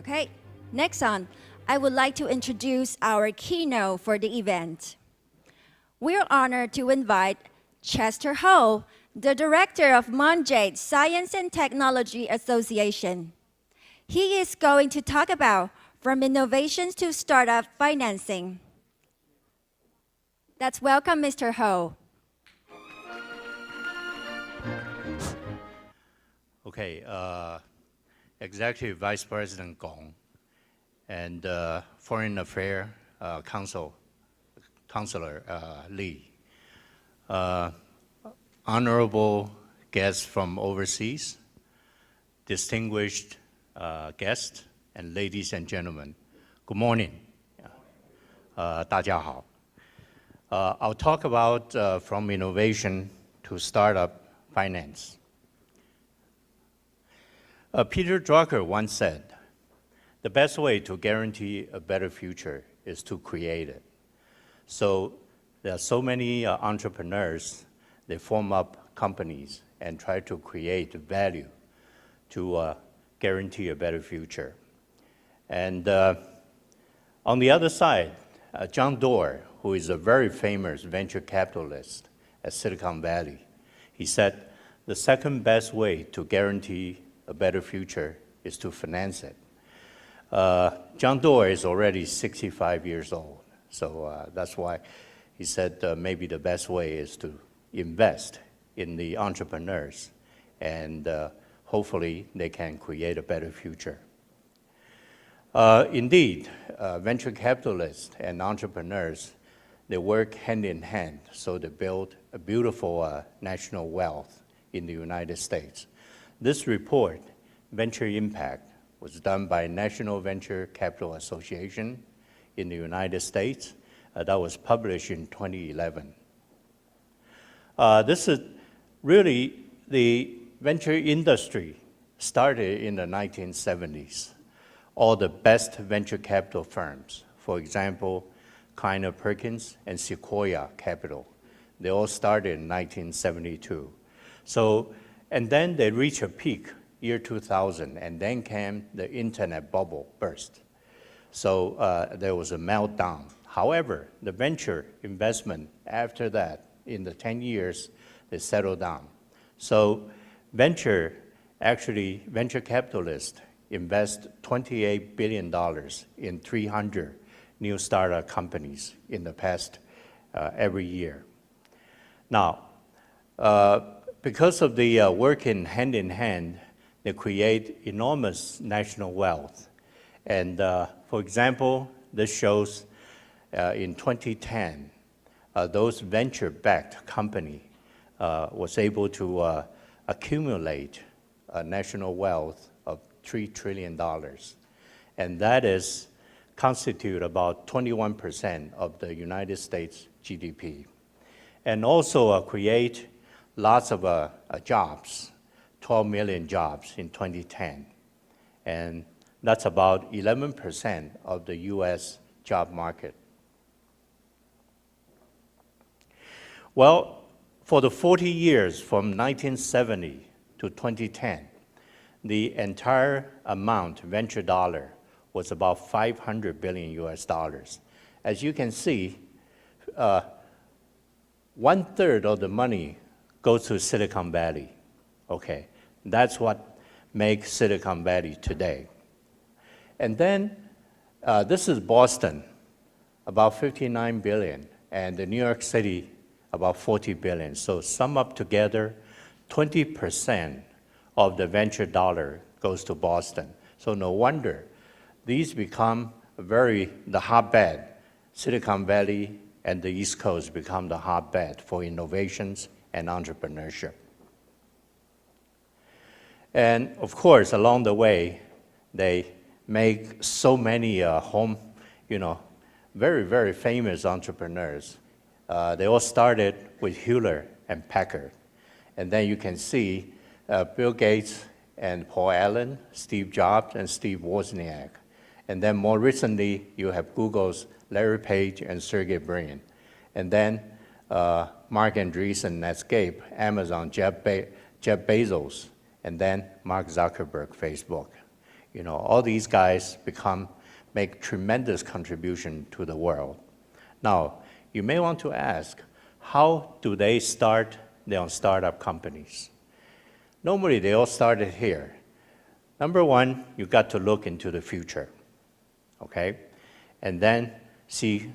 Okay, next on, I would like to introduce our keynote for the event. We're honored to invite Chester Ho, the director of Monte Science and Technology Association. He is going to talk about from innovations to startup financing. Let's welcome Mr. Ho. Okay, Executive Vice President Gong and Foreign Affairs Counselor Lee, honorable guests from overseas, distinguished guests, and ladies and gentlemen, good morning. 大家好. I'll talk about from innovation to startup finance. Peter Drucker once said, the best way to guarantee a better future is to create it. So there are so many entrepreneurs, they form up companies and try to create value to guarantee a better future. And on the other side, John Doerr, who is a very famous venture capitalist at Silicon Valley, he said, the second best way to guarantee a better future is to finance it. John Doerr is already 65 years old, so that's why he said maybe the best way is to invest in the entrepreneurs, and hopefully they can create a better future. Indeed, venture capitalists and entrepreneurs, they work hand in hand, so they build a beautiful national wealth in the United States. This report, Venture Impact, was done by National Venture Capital Association in the United States. That was published in 2011. This is really the venture industry started in the 1970s. All the best venture capital firms, for example, Kleiner Perkins and Sequoia Capital, they all started in 1972. So, and then they reached a peak, year 2000, and then came the internet bubble burst. So there was a meltdown. However, the venture investment after that, in the 10 years, they settled down. So venture capitalists invest $28 billion in 300 new startup companies in the past every year. Now, because of the working hand in hand, they create enormous national wealth. And for example, this shows in 2010, those venture-backed company was able to accumulate a national wealth of $3 trillion. And that is constitute about 21% of the United States GDP. And also create lots of jobs, 12 million jobs in 2010. And that's about 11% of the US job market. Well, for the 40 years from 1970 to 2010, the entire amount, venture dollar, was about 500 billion US dollars. As you can see, 1/3 of the money goes to Silicon Valley. Okay, that's what makes Silicon Valley today. And then this is Boston, about 59 billion, and the New York City, about 40 billion. So sum up together, 20% of the venture dollar goes to Boston. So no wonder these become the hotbed. Silicon Valley and the East Coast become the hotbed for innovations and entrepreneurship. And of course, along the way, they make so many very, very famous entrepreneurs. They all started with Hewlett and Packard. And then you can see Bill Gates and Paul Allen, Steve Jobs, and Steve Wozniak. And then more recently, you have Google's Larry Page and Sergey Brin. And then Mark Andreessen, Netscape, Amazon, Jeff Bezos, and then Mark Zuckerberg, Facebook. all these guys make tremendous contribution to the world. Now, you may want to ask, how do they start their own startup companies? Normally, they all started here. Number one, you got to look into the future, okay? And then see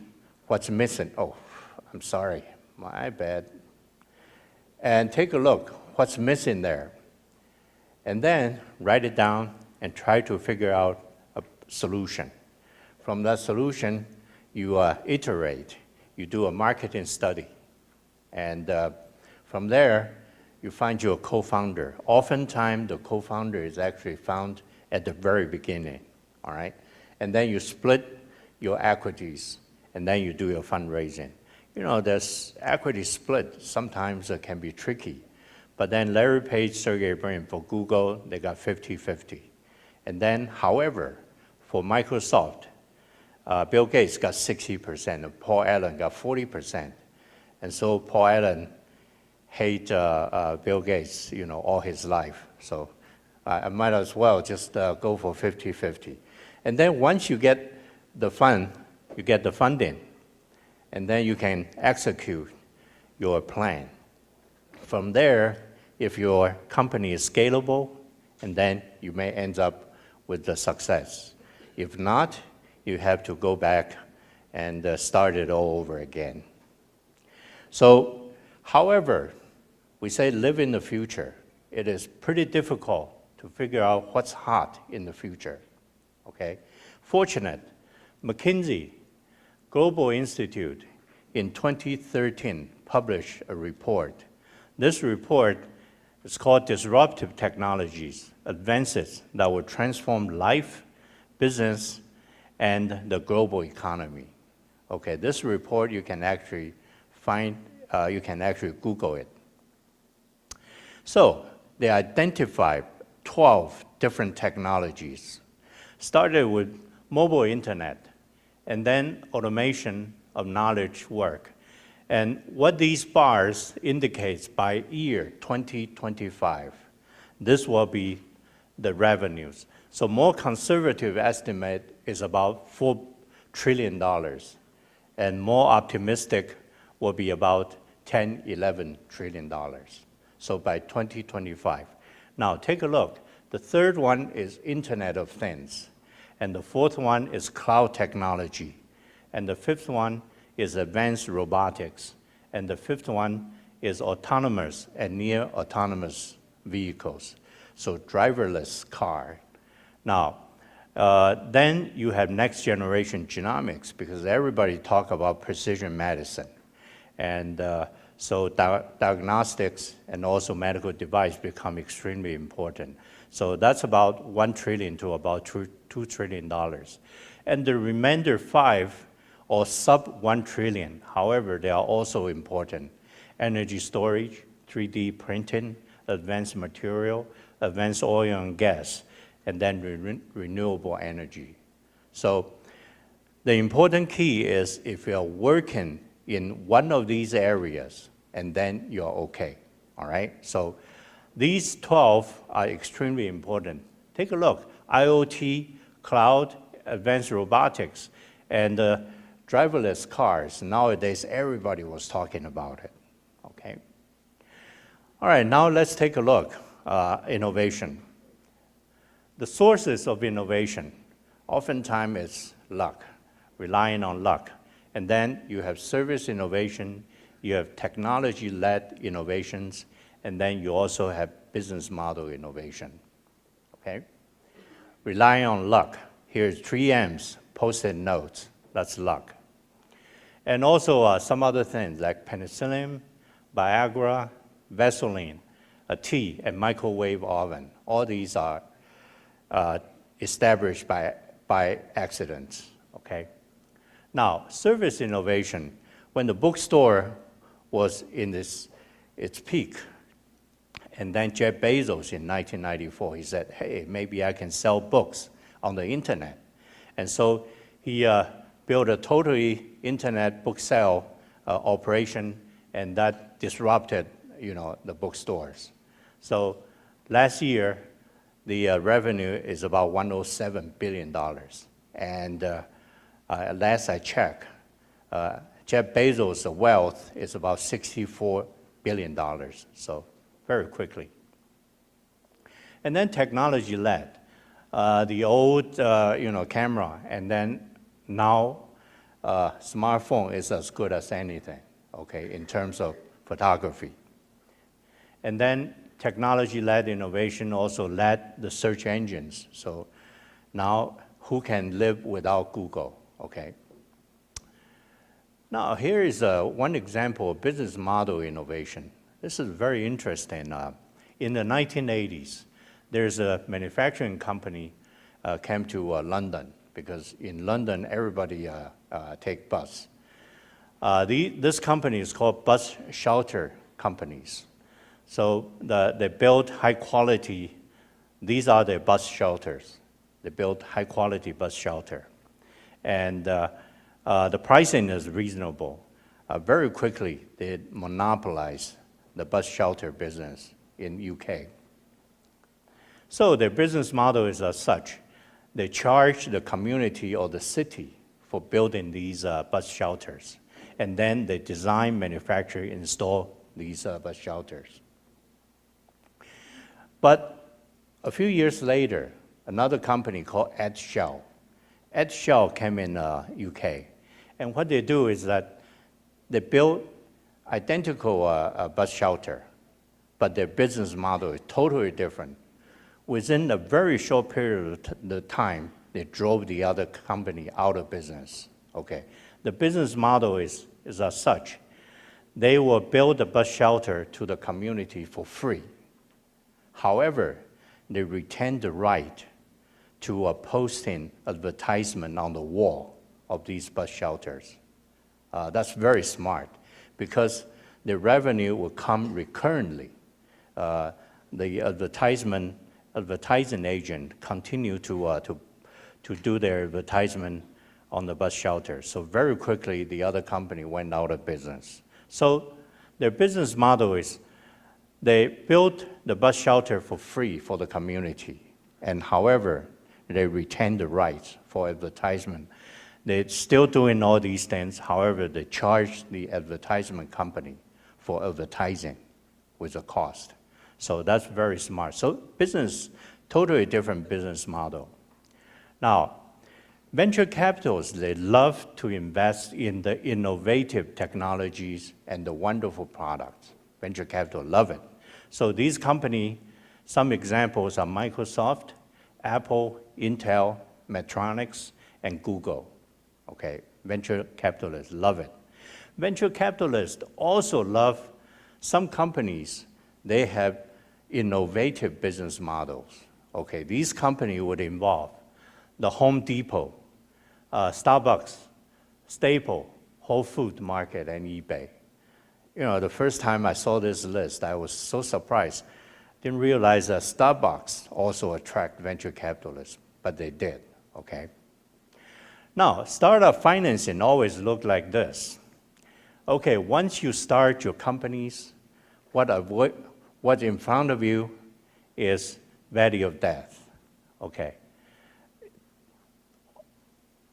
what's missing. Oh, I'm sorry, my bad. And take a look, what's missing there. And then write it down and try to figure out a solution. From that solution, you iterate, you do a marketing study. And from there, you find your co-founder. Oftentimes, the co-founder is actually found at the very beginning, all right? And then you split your equities, and then you do your fundraising. This equity split sometimes can be tricky. But then Larry Page, Sergey Brin for Google, they got 50-50. And then, however, for Microsoft, Bill Gates got 60%, and Paul Allen got 40%. And so Paul Allen hate Bill Gates, all his life. So I might as well just go for 50-50. And then once you get the fund, you get the funding, and then you can execute your plan. From there, if your company is scalable, and then you may end up with the success. If not, you have to go back and start it all over again. So, however, we say live in the future. It is pretty difficult to figure out what's hot in the future, okay? Fortunate, McKinsey Global Institute in 2013 published a report. This report is called Disruptive Technologies, Advances that will transform life, business, and the global economy. Okay, this report you can actually find, you can actually Google it. So they identified 12 different technologies. Started with mobile internet, and then automation of knowledge work. And what these bars indicates by year 2025, this will be the revenues. So more conservative estimate is about $4 trillion, and more optimistic will be about $10, $11 trillion. So by 2025. Now take a look. The third one is Internet of Things, and the fourth one is cloud technology, and the fifth one is advanced robotics, and the fifth one is autonomous and near autonomous vehicles, so driverless car. Now, then you have next generation genomics, because everybody talk about precision medicine. And so diagnostics and also medical device become extremely important. So that's about $1 trillion to about $2 trillion. And the remainder 5 or sub 1 trillion, however, they are also important. Energy storage, 3D printing, advanced material, advanced oil and gas, and then renewable energy. So the important key is if you're working in one of these areas, and then you're okay, all right? So these 12 are extremely important. Take a look, IoT, cloud, advanced robotics, and driverless cars. Nowadays, everybody was talking about it, okay? All right, now let's take a look, innovation. The sources of innovation, oftentimes is luck, relying on luck. And then you have service innovation, you have technology-led innovations, and then you also have business model innovation, okay? Relying on luck, here's 3 M's, Post-it notes, that's luck. And also some other things like penicillin, Viagra, Vaseline, a tea, and microwave oven. All these are established by accidents, okay? Now, service innovation, when the bookstore was in its peak, and then Jeff Bezos in 1994, he said, hey, maybe I can sell books on the internet. And so he built a totally internet book sale operation, and that disrupted, the bookstores. So last year, the revenue is about $107 billion. And last I checked, Jeff Bezos' wealth is about $64 billion, so very quickly. And then technology-led, the old camera, and then now smartphone is as good as anything, okay, in terms of photography. And then technology-led innovation also led the search engines. So now who can live without Google, okay? Now here is one example of business model innovation. This is very interesting. In the 1980s, there's a manufacturing company came to London, because in London, everybody take bus. This company is called bus shelter companies. So they build high quality, these are their bus shelters. They build high quality bus shelter. And the pricing is reasonable. Very quickly, they monopolized the bus shelter business in UK. So their business model is as such. They charge the community or the city for building these bus shelters. And then they design, manufacture, install these bus shelters. But a few years later, another company called AdShell came in UK. And what they do is that they build identical bus shelter, but their business model is totally different. Within a very short period of time, they drove the other company out of business. Okay, the business model is as such. They will build a bus shelter to the community for free. However, they retain the right to posting advertisement on the wall of these bus shelters. That's very smart, because the revenue will come recurrently. The advertising agent continue to do their advertisement on the bus shelter. So very quickly, the other company went out of business. So their business model is they built the bus shelter for free for the community. And however, they retain the rights for advertisement. They're still doing all these things. However, they charge the advertisement company for advertising with a cost. So that's very smart. So business, totally different business model. Now, venture capitalists, they love to invest in the innovative technologies and the wonderful products. Venture capital love it. So these companies, some examples are Microsoft, Apple, Intel, Medtronic, and Google. Okay, venture capitalists love it. Venture capitalists also love some companies, they have innovative business models. Okay, these companies would involve the Home Depot, Starbucks, Staples, Whole Foods Market, and eBay. You know, the first time I saw this list, I was so surprised. Didn't realize that Starbucks also attract venture capitalists, but they did, okay? Now, startup financing always looked like this. Okay, once you start your companies, what in front of you is valley of death, okay?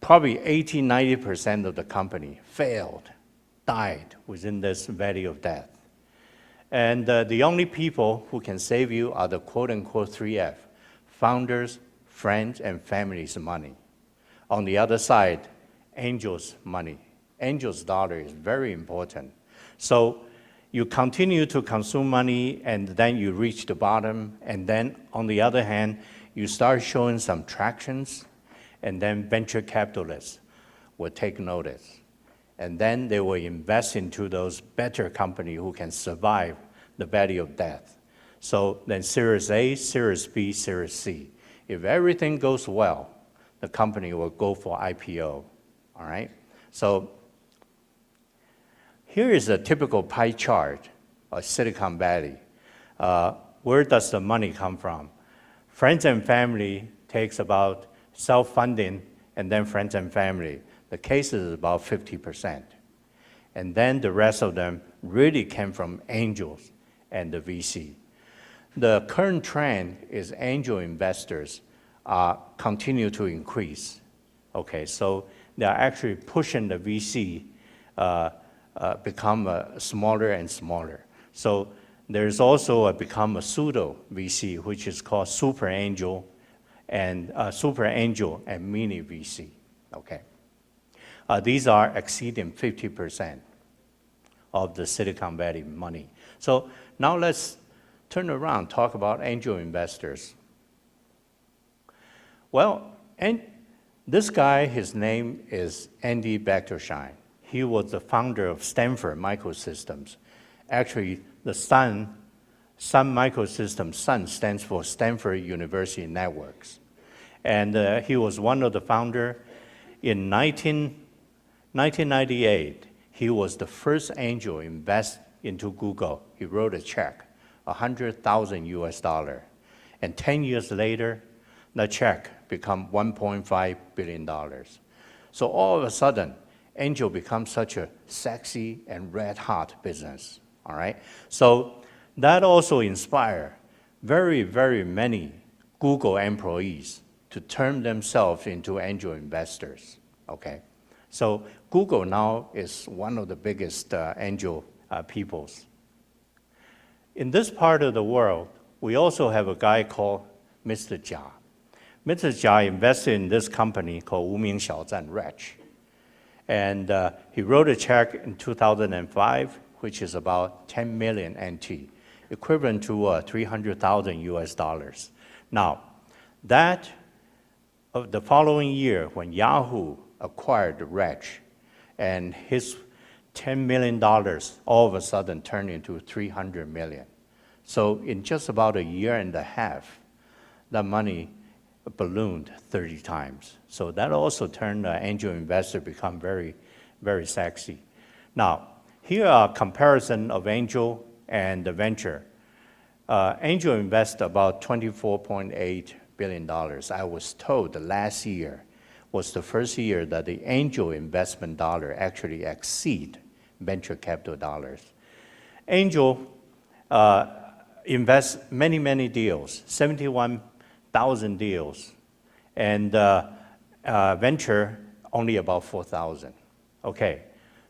Probably 80–90% of the company failed, died within this valley of death. And the only people who can save you are the quote-unquote 3F, founders, friends, and family's money. On the other side, angels' money. Angels' dollar is very important. So you continue to consume money, and then you reach the bottom, and then on the other hand, you start showing some tractions, and then venture capitalists will take notice. And then they will invest into those better companies who can survive the valley of death. So then Series A, Series B, Series C. If everything goes well, the company will go for IPO, all right? So here is a typical pie chart of Silicon Valley. Where does the money come from? Friends and family takes about self-funding, and then friends and family. The case is about 50%. And then the rest of them really came from angels and the VC. the current trend is angel investors continue to increase. Okay, so they are actually pushing the VC become smaller and smaller. So there's also become a pseudo VC, which is called super angel and mini VC. Okay, these are exceeding 50% of the Silicon Valley money. So now let's turn around, talk about angel investors. Well, and this guy, his name is Andy Bechtolsheim. He was the founder of Stanford Microsystems. Actually, the Sun Microsystems, Sun stands for Stanford University Networks. And he was one of the founders. In 1998, he was the first angel to invest into Google. He wrote a check, $100,000 US. And 10 years later, the check become $1.5 billion. So all of a sudden, angel becomes such a sexy and red hot business, all right? So that also inspired very, very many Google employees to turn themselves into angel investors, okay? So Google now is one of the biggest angel peoples. In this part of the world, we also have a guy called Mr. Jia. Mr. Jia invested in this company called Wuming Xiaozhan Wretch. And he wrote a check in 2005, which is about 10 million NT, equivalent to $300,000 US. Now, that of the following year, when Yahoo acquired Wretch, and his $10 million all of a sudden turned into $300 million. So in just about a year and a half, that money ballooned 30 times. So that also turned angel investor become very, very sexy. Now, here are a comparison of angel and the venture. Angel invest about $24.8 billion. I was told the last year was the first year that the angel investment dollar actually exceed venture capital dollars. Angel invest many, many deals, 71,000 deals, and venture only about 4,000. Okay,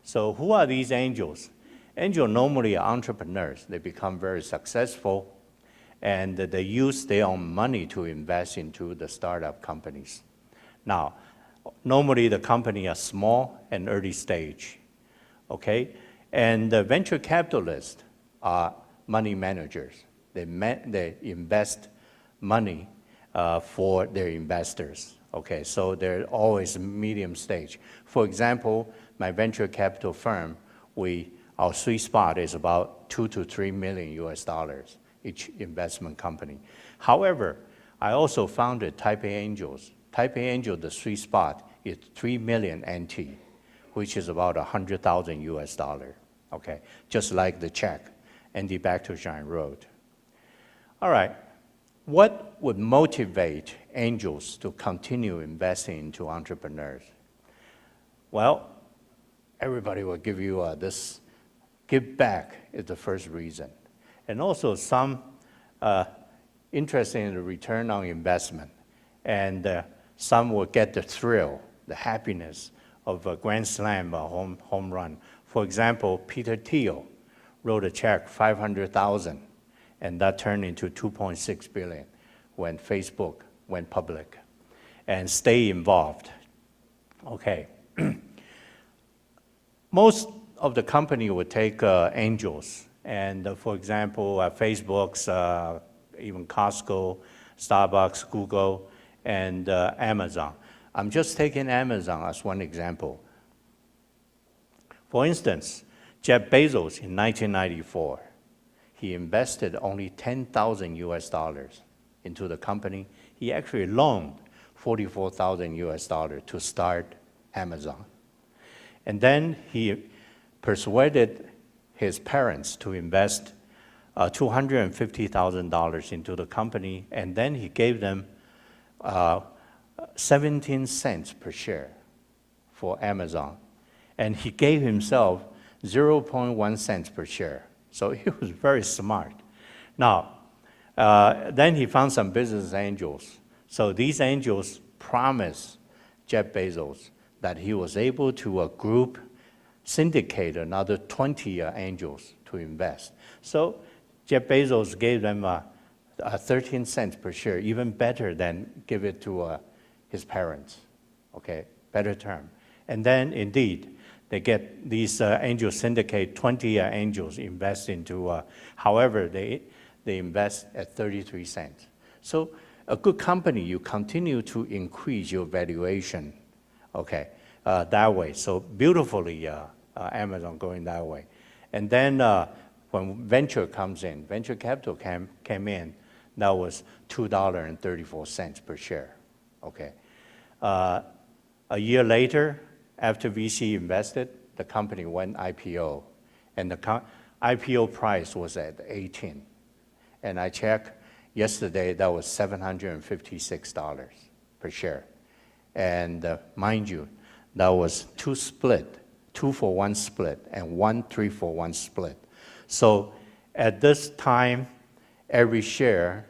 so who are these angels? Angels normally are entrepreneurs. They become very successful, and they use their own money to invest into the startup companies. Now, normally the company are small and early stage, okay? And the venture capitalists are money managers. They invest money for their investors, okay? So they're always medium stage. For example, my venture capital firm, our sweet spot is about $2 to $3 million US each investment company. However, I also founded Taipei Angels. Taipei Angel, the sweet spot is 3 million NT, which is about $100,000 US, okay? Just like the check Andy Bechtolsheim wrote. All right, what would motivate angels to continue investing into entrepreneurs? Well, everybody will give you this, give back is the first reason. And also some interest in the return on investment. And some will get the thrill, the happiness of a grand slam, a home run. For example, Peter Thiel wrote a check, 500,000, and that turned into 2.6 billion when Facebook went public. And stay involved. Okay. Most of the company would take angels. And for example, Facebook's, even Costco, Starbucks, Google, and Amazon. I'm just taking Amazon as one example. For instance, Jeff Bezos in 1994, he invested only $10,000 US into the company. He actually loaned $44,000 US to start Amazon. And then he persuaded his parents to invest $250,000 into the company, and then he gave them 17 cents per share for Amazon. And he gave himself 0.1 cents per share. So he was very smart. Now, Then he found some business angels. So these angels promised Jeff Bezos that he was able to syndicate another 20 angels to invest. So Jeff Bezos gave them 13 cents per share, even better than give it to his parents, okay, better term. And then indeed, they get these angels syndicate, 20 angels invest into, however, they invest at 33 cents. So a good company, you continue to increase your valuation, okay, that way. So beautifully, Amazon going that way. And then when venture comes in, venture capital came in, that was $2.34 per share, okay. A year later, after VC invested, the company went IPO, and the IPO price was at 18. And I checked yesterday, that was $756 per share. And mind you, that was 2-for-1 split, and 1 3-for-1 split. So at this time, every share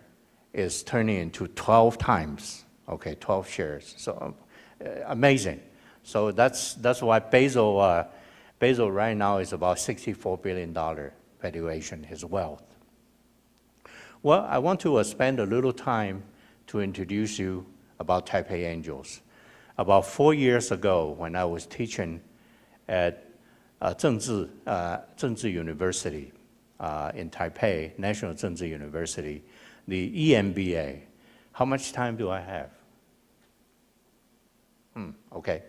is turning into 12 times, okay, 12 shares. So amazing. So that's why Bezos right now is about $64 billion valuation, his wealth. Well, I want to spend a little time to introduce you about Taipei Angels. About 4 years ago, when I was teaching at Zhengzhi University in Taipei, National Zhengzhi University, the EMBA. How much time do I have? Okay.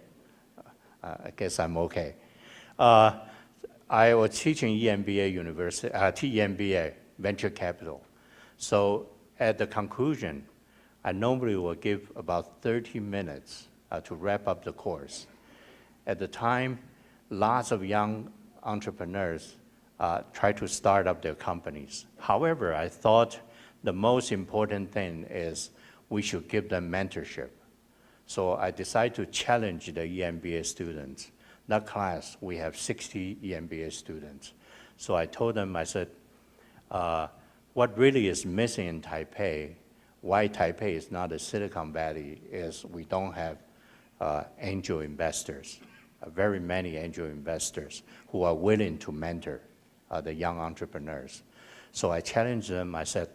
I guess I'm okay. I was teaching EMBA University, EMBA Venture Capital. So at the conclusion, I normally will give about 30 minutes to wrap up the course. At the time, lots of young entrepreneurs try to start up their companies. However, I thought the most important thing is we should give them mentorship. So I decided to challenge the EMBA students. That class, we have 60 EMBA students. So I told them, I said, what really is missing in Taipei, why Taipei is not a Silicon Valley, is we don't have angel investors, very many angel investors who are willing to mentor the young entrepreneurs. So I challenged them, I said,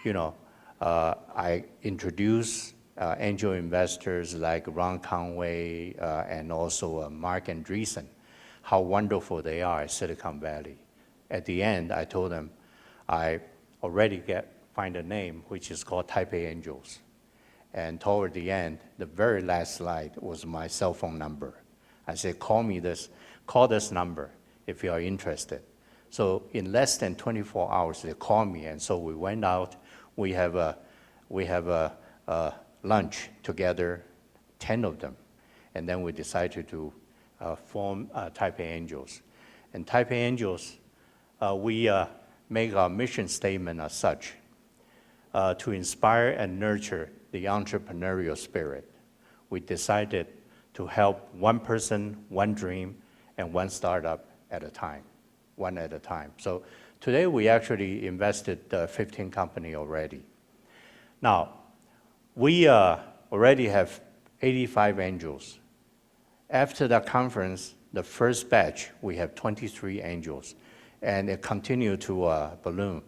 you know, I introduced angel investors like Ron Conway and also Mark Andreessen, how wonderful they are at Silicon Valley. At the end, I told them, I already find a name, which is called Taipei Angels. And toward the end, the very last slide was my cell phone number. I said, call this number if you are interested. So in less than 24 hours, they called me, and so we went out. We have a lunch together, 10 of them, and then we decided to form Taipei Angels. And Taipei Angels, we make our mission statement as such, to inspire and nurture the entrepreneurial spirit. We decided to help one person, one dream, and one startup at a time, one at a time. So today we actually invested 15 companies already. Now, we already have 85 angels. After the conference, the first batch, we have 23 angels, and it continued to balloon.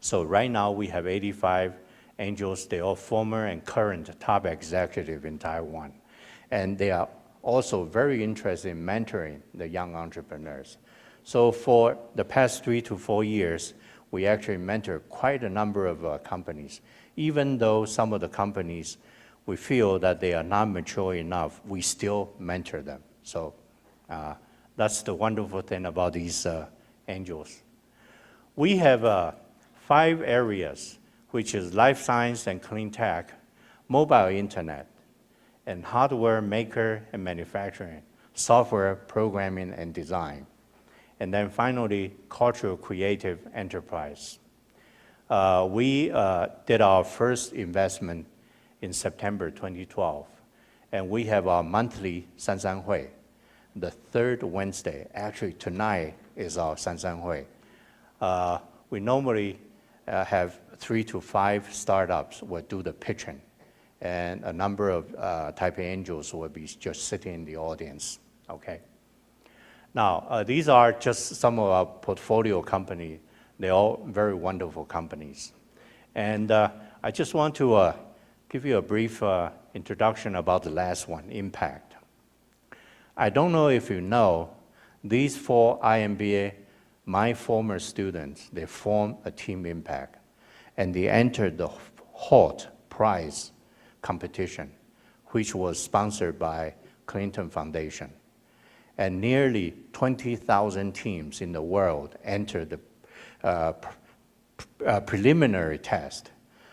So right now we have 85 angels. They are former and current top executive in Taiwan. And they are also very interested in mentoring the young entrepreneurs. So for the past 3 to 4 years, we actually mentor quite a number of companies. Even though some of the companies, we feel that they are not mature enough, we still mentor them. So that's the wonderful thing about these angels. We have 5 areas, which is life science and clean tech, mobile internet, and hardware maker and manufacturing, software programming and design, and then finally, cultural creative enterprise. We did our first investment in September 2012, and we have our monthly Sansan Hui, the third Wednesday. Actually, tonight is our Sansan Hui. We normally have 3 to 5 startups will do the pitching, and a number of Taipei Angels will be just sitting in the audience, okay? Now, these are just some of our portfolio companies. They're all very wonderful companies. And I just want to give you a brief introduction about the last one, Impact. I don't know if you know, these 4 IMBA, my former students, they formed a Team Impact, and they entered the HALT Prize competition, which was sponsored by Clinton Foundation. And nearly 20,000 teams in the world entered the preliminary test.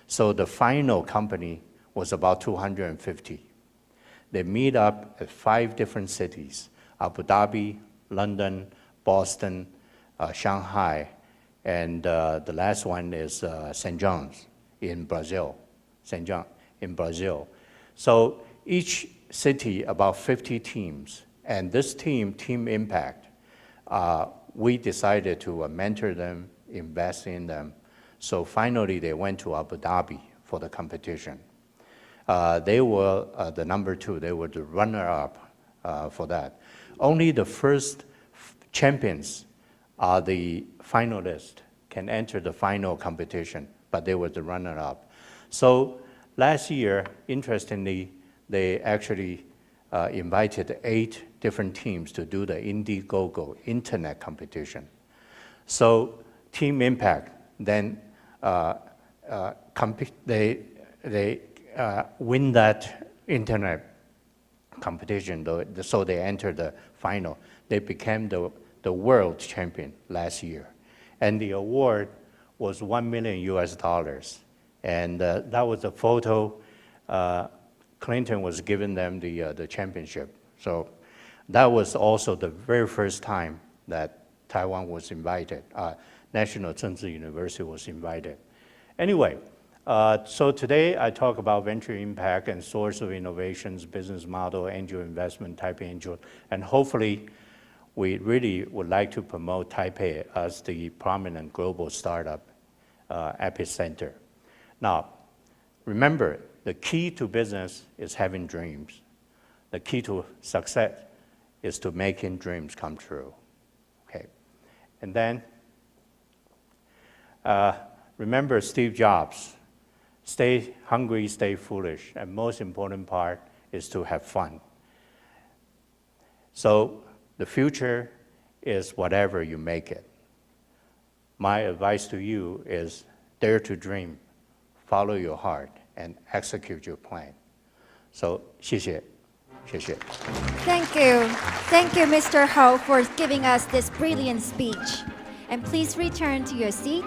So the final company was about 250. They meet up at 5 different cities, Abu Dhabi, London, Boston, Shanghai, and the last one is St. John's in Brazil, St. John in Brazil. So each city, about 50 teams, and this team, Team Impact, we decided to mentor them, invest in them. So finally, they went to Abu Dhabi for the competition. They were the number 2. They were the runner-up for that. Only the first champions are the finalists, can enter the final competition, but they were the runner-up. So last year, interestingly, they actually invited 8 different teams to do the Indiegogo internet competition. So Team Impact then they win that internet competition, so they entered the final. They became the world champion last year, and the award was $1 million. And that was a photo. Clinton was giving them the championship. So that was also the very first time that Taiwan was invited. National Zhengzhi University was invited. Anyway, so today I talk about venture impact and source of innovations, business model, angel investment, Taipei Angel, and hopefully we really would like to promote Taipei as the prominent global startup epicenter. Now, remember, the key to business is having dreams. The key to success is to making dreams come true, okay? And then, remember Steve Jobs, stay hungry, stay foolish, and most important part is to have fun. So the future is whatever you make it. My advice to you is dare to dream, follow your heart, and execute your plan. So, 谢谢. Thank you. Thank you, Mr. Ho, for giving us this brilliant speech. And please return to your seat.